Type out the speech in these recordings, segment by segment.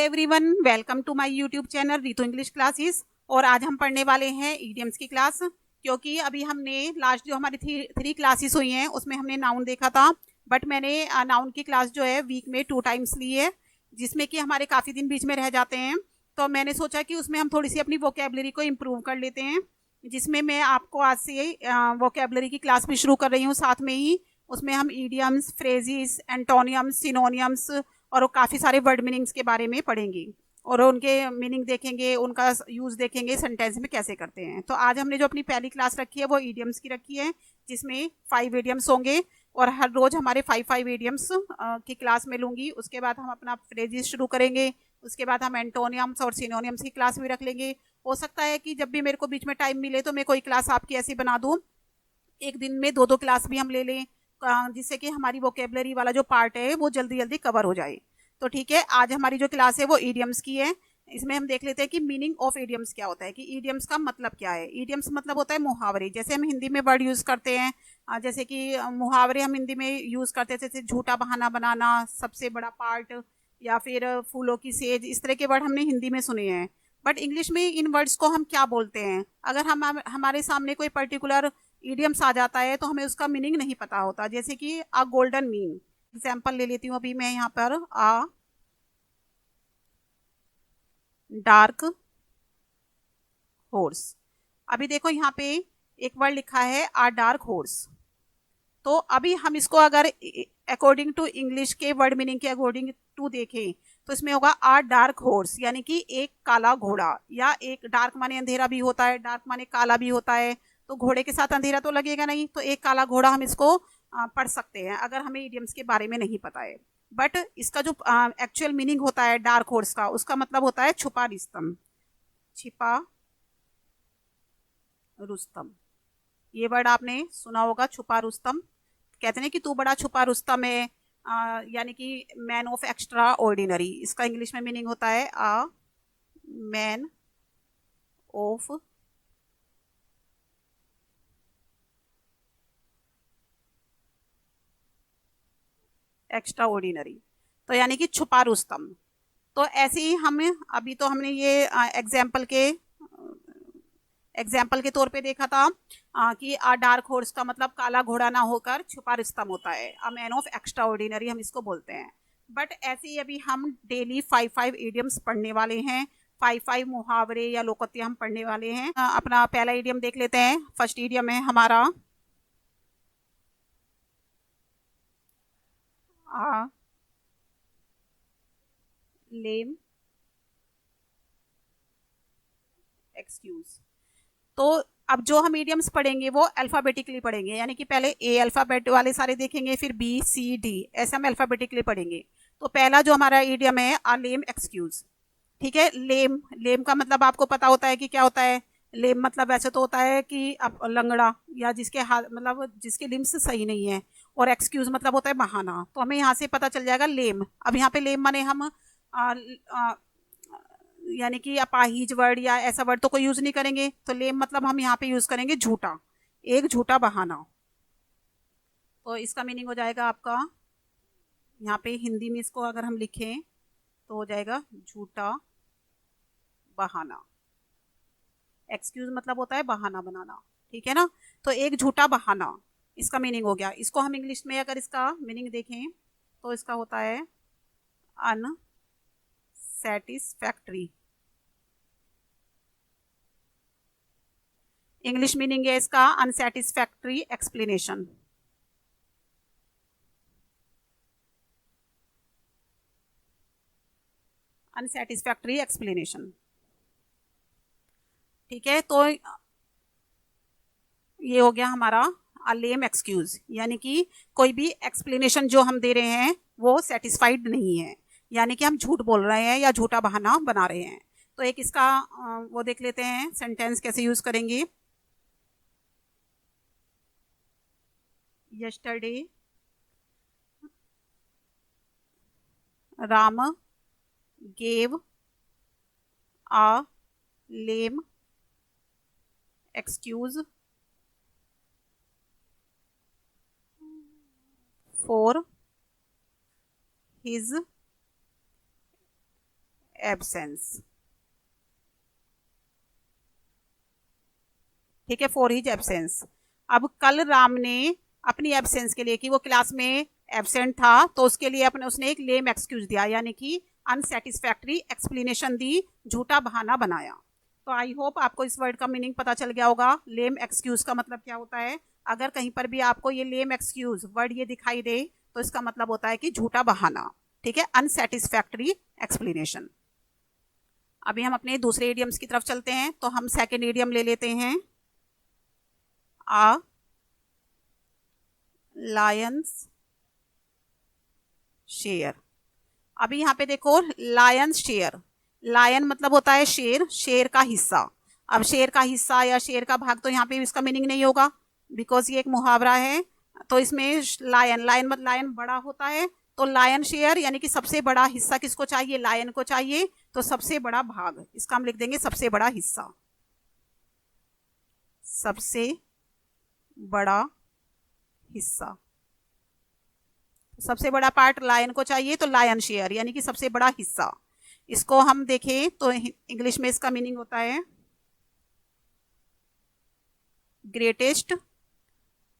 Everyone, welcome to my YouTube channel Ritu English classes. और आज हम पढ़ने वाले हैं इडियम्स की क्लास। क्योंकि अभी हमने लास्ट जो हमारी थ्री क्लासेस हुई हैं उसमें हमने नाउन देखा था, बट मैंने नाउन की क्लास जो है वीक में 2 टाइम्स ली है, जिसमें कि हमारे काफ़ी दिन बीच में रह जाते हैं। तो मैंने सोचा कि उसमें हम थोड़ी सी अपनी वोकेबलरी को इम्प्रूव कर लेते हैं, जिसमें मैं आपको आज से वोकेबलरी की क्लास भी शुरू कर रही हूँ। साथ में ही उसमें हम ईडियम्स, फ्रेजेस, एंटोनियम्स, सिनोनियम्स और काफ़ी सारे वर्ड मीनिंग्स के बारे में पढ़ेंगे और उनके मीनिंग देखेंगे, उनका यूज़ देखेंगे सेंटेंस में कैसे करते हैं। तो आज हमने जो अपनी पहली क्लास रखी है वो ईडियम्स की रखी है, जिसमें 5 ईडियम्स होंगे और हर रोज़ हमारे 5 ईडियम्स की क्लास में लूँगी। उसके बाद हम अपना फ्रेजेस शुरू करेंगे, उसके बाद हम एंटोनियम्स और सिनोनियम्स की क्लास भी रख लेंगे। हो सकता है कि जब भी मेरे को बीच में टाइम मिले तो मैं कोई क्लास आपकी ऐसी बना दूँ, एक दिन में 2-2 क्लास भी हम ले लें, जिससे कि हमारी वोकेबलरी वाला जो पार्ट है वो जल्दी जल्दी कवर हो जाए। तो ठीक है, आज हमारी जो क्लास है वो ईडियम्स की है। इसमें हम देख लेते हैं कि मीनिंग ऑफ ईडियम्स क्या होता है, कि ईडियम्स का मतलब क्या है। ईडियम्स मतलब होता है मुहावरे। जैसे हम हिंदी में वर्ड यूज़ करते हैं, जैसे कि मुहावरे हम हिंदी में यूज़ करते हैं, जैसे झूठा बहाना बनाना, सबसे बड़ा पार्ट, या फिर फूलों की सेज। इस तरह के वर्ड हमने हिंदी में सुने हैं, बट इंग्लिश में इन वर्ड्स को हम क्या बोलते हैं। अगर हम हमारे सामने कोई पर्टिकुलर ईडियम्स आ जाता है तो हमें उसका मीनिंग नहीं पता होता। जैसे कि अ गोल्डन मीन, एग्जाम्पल ले लेती हूँ अभी मैं यहाँ पर। अ डार्क हॉर्स। अभी देखो यहाँ पे एक वर्ड लिखा है अ डार्क हॉर्स। तो अभी हम इसको अगर अकॉर्डिंग टू इंग्लिश के वर्ड मीनिंग के अकॉर्डिंग टू देखें तो इसमें होगा अ डार्क हॉर्स, यानी कि एक काला घोड़ा। या एक डार्क माने अंधेरा भी होता है, डार्क माने काला भी होता है। तो घोड़े के साथ अंधेरा तो लगेगा नहीं, तो एक काला घोड़ा हम इसको पढ़ सकते हैं अगर हमें इडियम्स के बारे में नहीं पता है। बट इसका जो एक्चुअल मीनिंग होता है डार्क हॉर्स का, उसका मतलब होता है छुपा रुस्तम। छिपा रुस्तम, ये वर्ड आपने सुना होगा, छुपा रुस्तम। कहते हैं कि तू बड़ा छुपा रुस्तम है, यानी कि मैन ऑफ एक्स्ट्रा ऑर्डिनरी। इसका इंग्लिश में मीनिंग होता है a man of extra ordinary, तो यानी कि छुपा रुस्तम। तो ऐसे ही हम अभी तो हमने ये एग्जाम्पल के तौर पे देखा था कि अ डार्क हॉर्स का मतलब काला घोड़ा ना होकर छुपा रुस्तम होता है। A man of extra ordinary हम इसको बोलते हैं। बट ऐसे ही अभी हम डेली 5 इडियम्स पढ़ने वाले हैं, 5 मुहावरे या लोकोक्ति हम पढ़ने वाले हैं। अपना पहला इडियम देख लेते हैं। फर्स्ट इडियम है हमारा आ लेम एक्सक्यूज। तो अब जो हम मीडियम्स पढ़ेंगे वो अल्फ़ाबेटिकली पढ़ेंगे, यानी कि पहले ए अल्फ़ाबेट वाले सारे देखेंगे, फिर बी सी डी, ऐसे हम अल्फ़ाबेटिकली पढ़ेंगे। तो पहला जो हमारा ईडियम है आ लेम एक्सक्यूज। ठीक है, लेम, लेम का मतलब आपको पता होता है कि क्या होता है। लेम मतलब वैसे तो होता है कि अब लंगड़ा, या जिसके हाथ मतलब जिसके लिम्स सही नहीं है। और एक्सक्यूज मतलब होता है बहाना। तो हमें यहाँ से पता चल जाएगा लेम। अब यहाँ पे लेम माने हम आ, आ, यानी कि अपाहिज वर्ड या ऐसा वर्ड तो कोई यूज नहीं करेंगे। तो लेम मतलब हम यहाँ पे यूज करेंगे झूठा, एक झूठा बहाना। तो इसका मीनिंग हो जाएगा आपका, यहाँ पे हिंदी में इसको अगर हम लिखें तो हो जाएगा झूठा बहाना। एक्सक्यूज मतलब होता है बहाना बनाना, ठीक है ना। तो एक झूठा बहाना इसका मीनिंग हो गया। इसको हम इंग्लिश में अगर इसका मीनिंग देखें तो इसका होता है अनसेटिस्फैक्ट्री। इंग्लिश मीनिंग है इसका अनसेटिस्फैक्ट्री एक्सप्लेनेशन। अनसेटिस्फैक्ट्री एक्सप्लेनेशन, ठीक है। तो ये हो गया हमारा अ लेम एक्सक्यूज, यानी कि कोई भी एक्सप्लेनेशन जो हम दे रहे हैं वो सेटिस्फाइड नहीं है, यानी कि हम झूठ बोल रहे हैं या झूठा बहाना बना रहे हैं। तो एक इसका वो देख लेते हैं सेंटेंस कैसे यूज करेंगे। Yesterday Ram gave a lame excuse for his absence, ठीक है, फॉर हिज एब्सेंस। अब कल राम ने अपनी एब्सेंस के लिए कि वो क्लास में एब्सेंट था तो उसके लिए अपने उसने एक लेम एक्सक्यूज दिया, यानी कि अनसेटिस्फैक्ट्री एक्सप्लेनेशन दी, झूठा बहाना बनाया। तो आई होप आपको इस वर्ड का मीनिंग पता चल गया होगा। लेम एक्सक्यूज का मतलब क्या होता है? अगर कहीं पर भी आपको ये लेम एक्सक्यूज वर्ड ये दिखाई दे तो इसका मतलब होता है कि झूठा बहाना, ठीक है, अनसेटिस्फैक्ट्री एक्सप्लेनेशन। अभी हम अपने दूसरे इडियम्स की तरफ चलते हैं, तो हम सेकेंड इडियम ले लेते हैं, आ लायंस शेयर। अभी यहाँ पे देखो, लायन शेयर, लायन मतलब होता है शेर, शेर का हिस्सा। अब शेर का हिस्सा या शेर का भाग, तो यहाँ पे इसका मीनिंग नहीं होगा बिकॉज ये एक मुहावरा है। तो इसमें लायन, लायन मतलब लायन बड़ा होता है, तो लायन शेयर यानी कि सबसे बड़ा हिस्सा किसको चाहिए? लायन को चाहिए। तो सबसे बड़ा भाग, इसका हम लिख देंगे सबसे बड़ा हिस्सा, सबसे बड़ा हिस्सा। सबसे बड़ा पार्ट लायन को चाहिए, तो लायन शेयर यानी कि सबसे बड़ा हिस्सा। इसको हम देखें तो इंग्लिश में इसका मीनिंग होता है ग्रेटेस्ट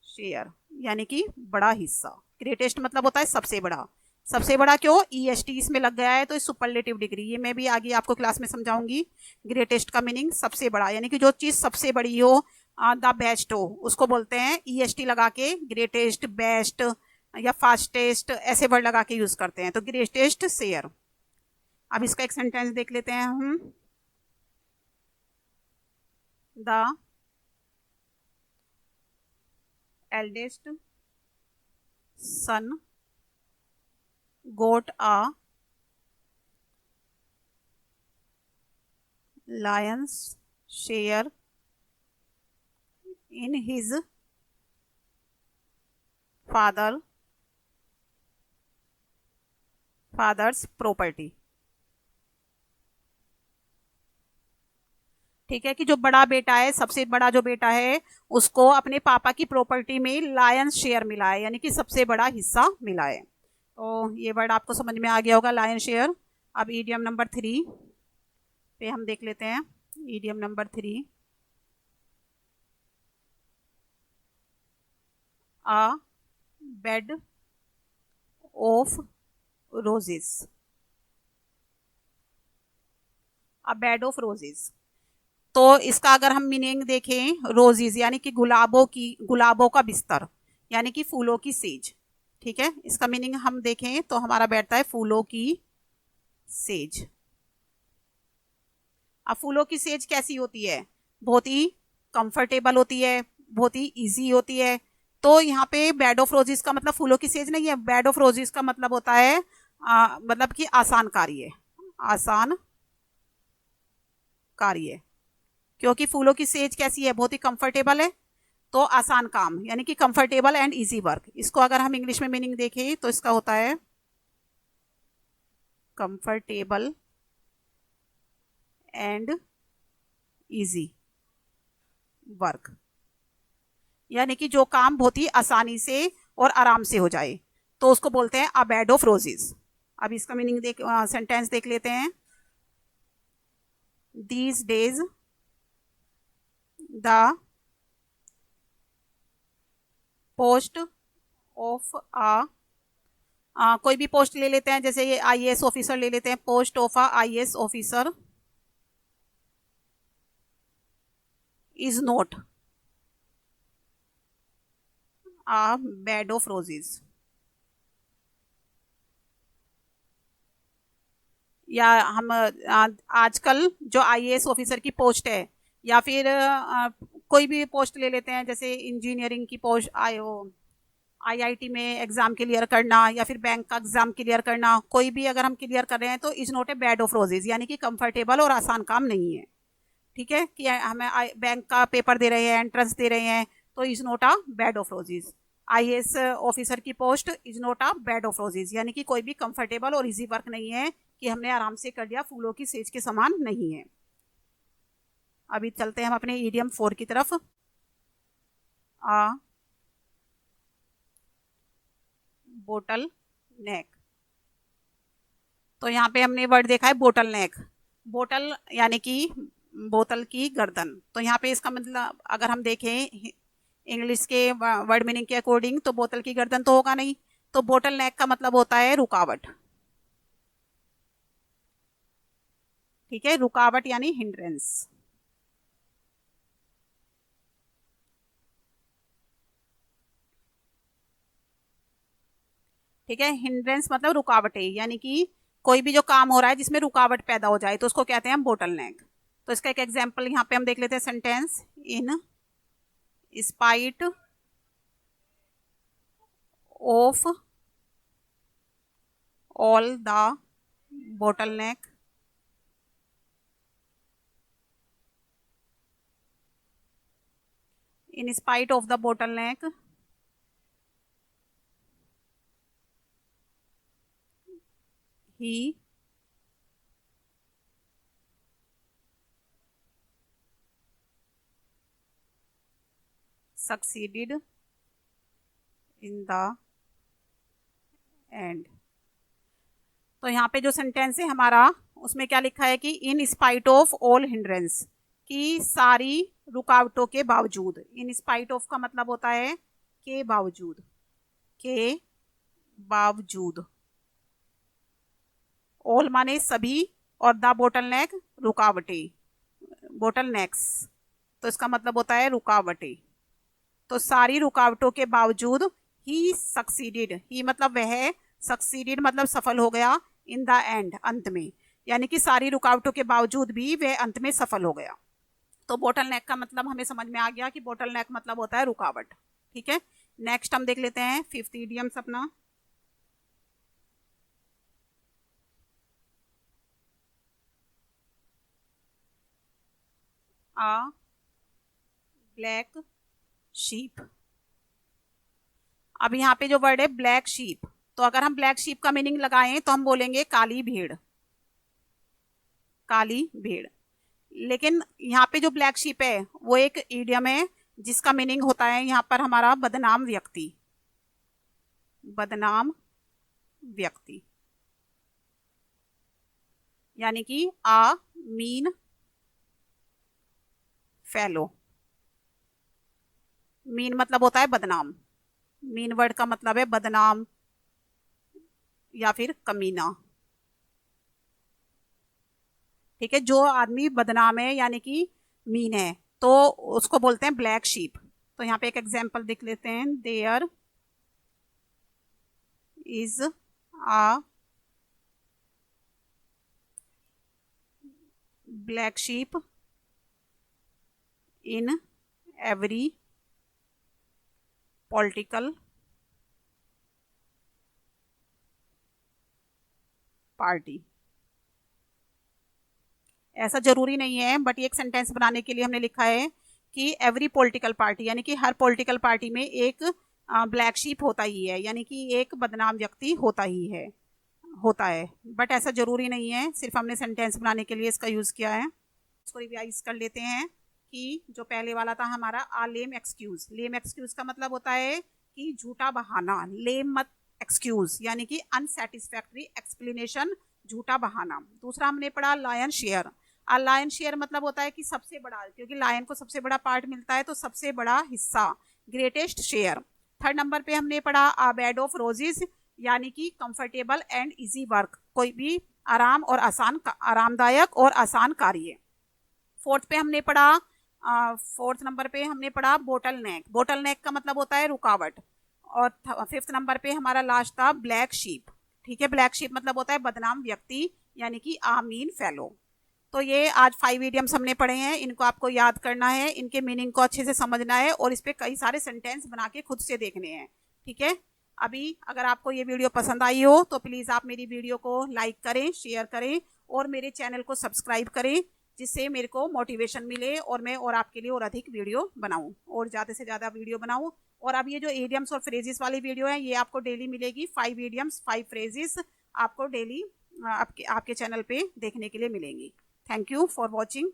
शेयर, यानी कि बड़ा हिस्सा। ग्रेटेस्ट मतलब होता है सबसे बड़ा। सबसे बड़ा क्यों? ईएसटी इसमें लग गया है, तो इस सुपरलेटिव डिग्री, ये मैं भी आगे आपको क्लास में समझाऊंगी। ग्रेटेस्ट का मीनिंग सबसे बड़ा, यानी कि जो चीज सबसे बड़ी हो, द बेस्ट हो, उसको बोलते हैं ईएसटी लगा के ग्रेटेस्ट, बेस्ट या फास्टेस्ट, ऐसे वर्ड लगा के यूज करते हैं। तो ग्रेटेस्ट शेयर। अब इसका एक सेंटेंस देख लेते हैं हम। The eldest son got a lion's share in his father's property। ठीक है, कि जो बड़ा बेटा है, सबसे बड़ा जो बेटा है, उसको अपने पापा की प्रॉपर्टी में लायंस शेयर मिला है, यानी कि सबसे बड़ा हिस्सा मिला है। तो ये वर्ड आपको समझ में आ गया होगा, लायन शेयर। अब ईडियम नंबर 3 पे हम देख लेते हैं। Idiom number 3, a bed of roses. A bed of roses, तो इसका अगर हम मीनिंग देखें, रोजेज यानी कि गुलाबों की, गुलाबों का बिस्तर, यानी कि फूलों की सेज। ठीक है, इसका मीनिंग हम देखें तो हमारा बैठता है फूलों की सेज। अब फूलों की सेज कैसी होती है? बहुत ही कंफर्टेबल होती है, बहुत ही इजी होती है। तो यहाँ पे बेड ऑफ रोजेस का मतलब फूलों की सेज नहीं है। बेड ऑफ रोजेस का मतलब होता है मतलब कि आसान कार्य, आसान कार्य। क्योंकि फूलों की सेज कैसी है? बहुत ही कंफर्टेबल है, तो आसान काम, यानी कि कंफर्टेबल एंड इजी वर्क। इसको अगर हम इंग्लिश में मीनिंग देखें तो इसका होता है कंफर्टेबल एंड इजी वर्क, यानी कि जो काम बहुत ही आसानी से और आराम से हो जाए, तो उसको बोलते हैं अ बेड ऑफ रोजेस। अब इसका मीनिंग देख, सेंटेंस देख लेते हैं। These days the post of कोई भी पोस्ट ले लेते हैं, जैसे ये आईएएस ऑफिसर ले लेते हैं, post of IAS officer is not a bed of roses. या हम आजकल जो आईएएस ऑफिसर की पोस्ट है, या फिर कोई भी पोस्ट ले लेते हैं, जैसे इंजीनियरिंग की पोस्ट आयो, आईआईटी में एग्जाम क्लियर करना, या फिर बैंक का एग्जाम क्लियर करना, कोई भी अगर हम क्लियर कर रहे हैं तो is not a bed of roses, यानी कि कंफर्टेबल और आसान काम नहीं है। ठीक है, कि हमें बैंक का पेपर दे रहे हैं, एंट्रेंस दे रहे हैं, तो is not a bed of roses. IAS officer की post is not a bed of roses, यानी कि कोई भी कंफर्टेबल और इजी वर्क नहीं है कि हमने आराम से कर लिया, फूलों की सेज के समान नहीं है। अभी चलते हैं हम अपने ईडियम 4 की तरफ। आ बोटल नेक। तो यहाँ पे हमने वर्ड देखा है बोटल नेक, बोटल यानी कि बोतल की गर्दन। तो यहाँ पे इसका मतलब अगर हम देखें इंग्लिश के वर्ड मीनिंग के अकॉर्डिंग तो बोतल की गर्दन तो होगा नहीं, तो बोटल नेक का मतलब होता है रुकावट। ठीक है, रुकावट यानी हिंड्रेंस। ठीक है, हिंड्रेंस मतलब रुकावटें, यानी कि कोई भी जो काम हो रहा है जिसमें रुकावट पैदा हो जाए तो उसको कहते हैं हम बोटल नेक। तो इसका एक एग्जाम्पल यहाँ पे हम देख लेते हैं, sentence, in spite of all the bottle neck in spite of the bottleneck he succeeded in the end। तो यहाँ पे जो सेंटेंस है हमारा उसमें क्या लिखा है कि in spite of all hindrance, की सारी रुकावटों के बावजूद। इन स्पाइट ऑफ का मतलब होता है के बावजूद, के बावजूद। ऑल माने सभी और द बोटल नेक रुकावटें, बोटल नेक्स, तो इसका मतलब होता है रुकावटें। तो सारी रुकावटों के बावजूद ही सक्सीडेड, ही मतलब वह, सक्सीडेड मतलब सफल हो गया, इन द एंड अंत में, यानी कि सारी रुकावटों के बावजूद भी वह अंत में सफल हो गया। तो बोटल नेक का मतलब हमें समझ में आ गया कि बोटल नेक मतलब होता है रुकावट। ठीक है, नेक्स्ट हम देख लेते हैं फिफ्थ इडियम्स अपना। आ ब्लैक शीप। अब यहाँ पे जो वर्ड है ब्लैक शीप, तो अगर हम ब्लैक शीप का मीनिंग लगाएं तो हम बोलेंगे काली भेड़, काली भेड़। लेकिन यहाँ पे जो ब्लैक शीप है वो एक इडियम है जिसका मीनिंग होता है यहाँ पर हमारा बदनाम व्यक्ति, बदनाम व्यक्ति, यानी कि आ मीन फेलो। मीन मतलब होता है बदनाम, मीन वर्ड का मतलब है बदनाम या फिर कमीना। ठीक है, जो आदमी बदनाम है यानी कि मीन है तो उसको बोलते हैं ब्लैक शीप। तो यहाँ पे एक एग्जांपल देख लेते हैं, there is a black sheep in every political party. ऐसा जरूरी नहीं है, बट ये एक सेंटेंस बनाने के लिए हमने लिखा है कि एवरी पॉलिटिकल पार्टी, यानी कि हर पॉलिटिकल पार्टी में एक ब्लैक शीप होता ही है, यानी कि एक बदनाम व्यक्ति होता ही है, होता है। बट ऐसा जरूरी नहीं है, सिर्फ हमने सेंटेंस बनाने के लिए इसका यूज किया है। इसको रिवाइज कर लेते हैं कि जो पहले वाला था हमारा आ लेम एक्सक्यूज। लेम एक्सक्यूज का मतलब होता है कि झूठा बहाना, लेम मत एक्सक्यूज यानी कि अनसेटिस्फैक्ट्री एक्सप्लेनेशन, झूठा बहाना। दूसरा हमने पढ़ा लायन शेयर। लायन शेयर मतलब होता है कि सबसे बड़ा, क्योंकि लायन को सबसे बड़ा पार्ट मिलता है तो सबसे बड़ा हिस्सा, ग्रेटेस्ट शेयर। थर्ड नंबर पे हमने पढ़ा आ बेड ऑफ रोजेस, यानी कि कंफर्टेबल एंड इजी वर्क, कोई भी आराम और आसान, आरामदायक और आसान कार्य। फोर्थ पे हमने पढ़ा, फोर्थ नंबर पे हमने पढ़ा बोटल नेक। बोटल नेक का मतलब होता है रुकावट। और फिफ्थ नंबर पे हमारा लास्ट था ब्लैक शीप। ठीक है, ब्लैक शीप मतलब होता है बदनाम व्यक्ति, यानी कि आमीन फेलो। तो ये आज 5 इडियम्स हमने पढ़े हैं, इनको आपको याद करना है, इनके मीनिंग को अच्छे से समझना है और इस पे कई सारे सेंटेंस बना के खुद से देखने हैं। ठीक है, अभी अगर आपको ये वीडियो पसंद आई हो तो प्लीज़ आप मेरी वीडियो को लाइक करें, शेयर करें और मेरे चैनल को सब्सक्राइब करें, जिससे मेरे को मोटिवेशन मिले और मैं और आपके लिए और अधिक वीडियो बनाऊं और ज़्यादा से ज़्यादा वीडियो बनाऊं। और अब ये जो इडियम्स और फ्रेजेस वाली वीडियो है ये आपको डेली मिलेगी, 5 इडियम्स 5 फ्रेजेस आपको डेली आपके चैनल पे देखने के लिए मिलेंगी। Thank you for watching.